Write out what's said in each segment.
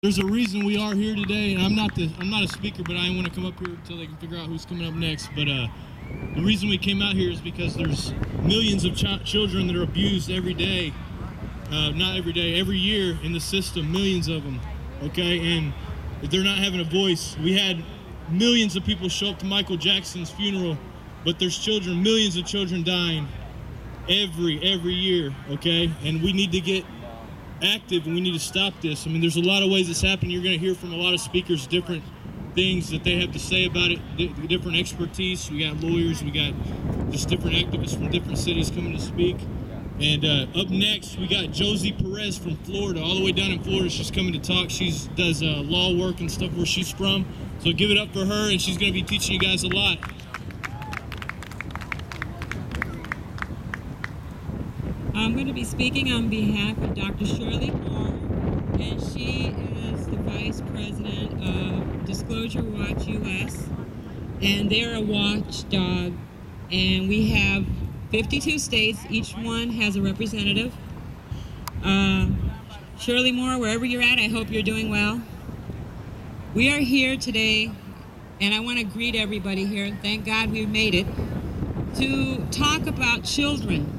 There's a reason we are here today, and I'm not a speaker, but I want to come up here until they can figure out who's coming up next. But the reason we came out here is because there's millions of children that are abused every day, not every day, every year in the system, millions of them. Okay, and they're not having a voice. We had millions of people show up to Michael Jackson's funeral, but there's children, millions of children dying every year. Okay, and we need to get active, and we need to stop this. I mean, there's a lot of ways it's happening. You're going to hear from a lot of speakers different things that they have to say about it, different expertise. We got lawyers, we got just different activists from different cities coming to speak. And up next, we got Josie Perez from Florida, all the way down in Florida. She's coming to talk. She does law work and stuff where she's from. So give it up for her, and she's going to be teaching you guys a lot. I'm going to be speaking on behalf of Dr. Shirley Moore, and she is the Vice President of Disclosure Watch US, and they're a watchdog, and we have 52 states. Each one has a representative. Shirley Moore, wherever you're at, I hope you're doing well. We are here today, and I want to greet everybody here. Thank God we've made it, to talk about children.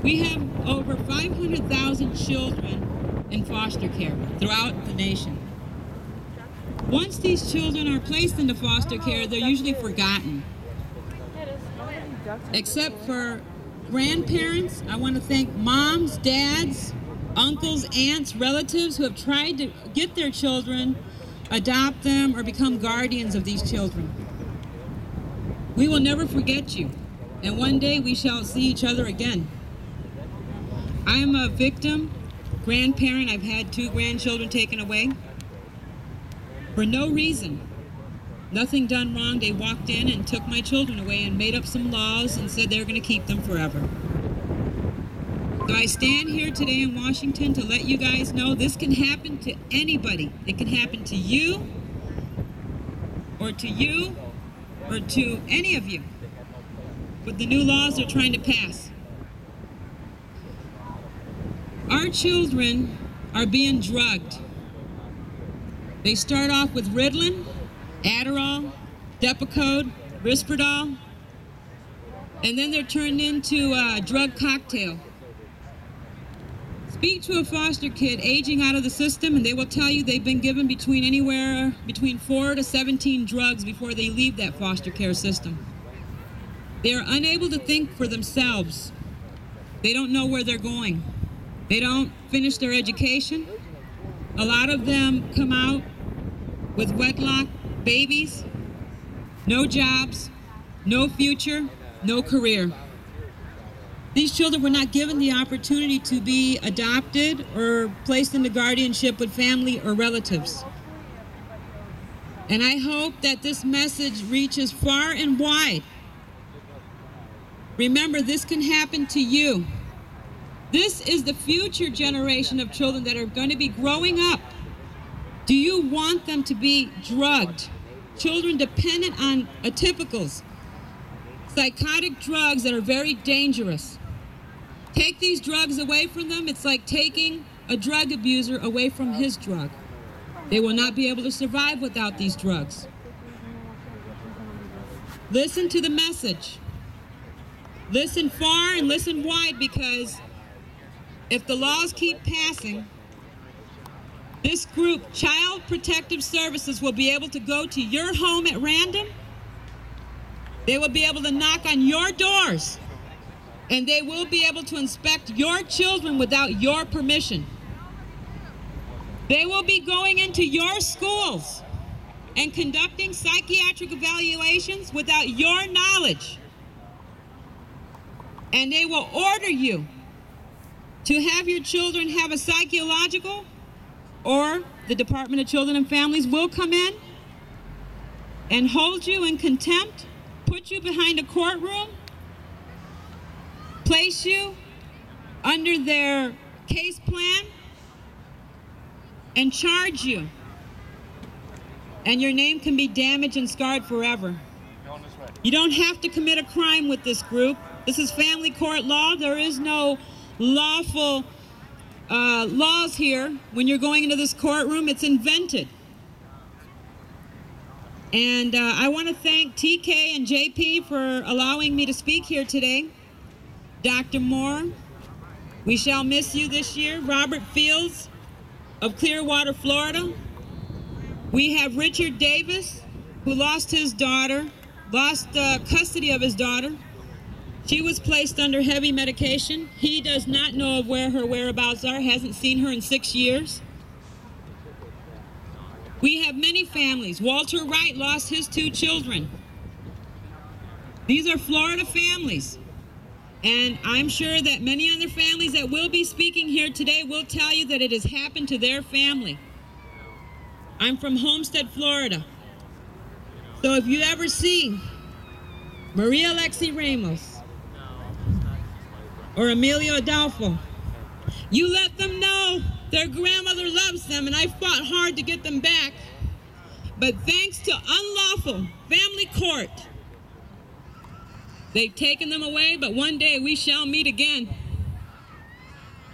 We have over 500,000 children in foster care throughout the nation. Once these children are placed into foster care, they're usually forgotten. Except for grandparents, I want to thank moms, dads, uncles, aunts, relatives who have tried to get their children, adopt them, or become guardians of these children. We will never forget you, and one day we shall see each other again. I am a victim, grandparent. I've had 2 grandchildren taken away for no reason. Nothing done wrong. They walked in and took my children away and made up some laws and said they were going to keep them forever. So I stand here today in Washington to let you guys know this can happen to anybody. It can happen to you, or to any of you with the new laws they're trying to pass. Our children are being drugged. They start off with Ritalin, Adderall, Depakote, Risperdal, and then they're turned into a drug cocktail. Speak to a foster kid aging out of the system, and they will tell you they've been given anywhere between 4 to 17 drugs before they leave that foster care system. They are unable to think for themselves. They don't know where they're going. They don't finish their education. A lot of them come out with wedlock babies, no jobs, no future, no career. These children were not given the opportunity to be adopted or placed into guardianship with family or relatives. And I hope that this message reaches far and wide. Remember, this can happen to you. This is the future generation of children that are going to be growing up. Do you want them to be drugged? Children dependent on atypicals, psychotic drugs that are very dangerous. Take these drugs away from them, it's like taking a drug abuser away from his drug. They will not be able to survive without these drugs. Listen to the message. Listen far and listen wide, because if the laws keep passing, this group, Child Protective Services, will be able to go to your home at random. They will be able to knock on your doors, and they will be able to inspect your children without your permission. They will be going into your schools and conducting psychiatric evaluations without your knowledge. And they will order you to have your children have a psychological, or the Department of Children and Families will come in and hold you in contempt, put you behind a courtroom, place you under their case plan, and charge you. And your name can be damaged and scarred forever. You don't have to commit a crime with this group. This is family court law. There is no lawful laws here when you're going into this courtroom. It's invented. And I want to thank TK and JP for allowing me to speak here today. Dr. Moore, we shall miss you this year. Robert Fields of Clearwater, Florida. We have Richard Davis, who lost his daughter, lost custody of his daughter. She was placed under heavy medication. He does not know of where her whereabouts are, hasn't seen her in 6 years. We have many families. Walter Wright lost his 2 children. These are Florida families. And I'm sure that many other families that will be speaking here today will tell you that it has happened to their family. I'm from Homestead, Florida. So if you ever see Maria Alexi Ramos or Emilio Adolfo, you let them know their grandmother loves them, and I fought hard to get them back. But thanks to unlawful family court, they've taken them away, but one day we shall meet again.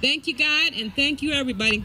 Thank you, God, and thank you, everybody.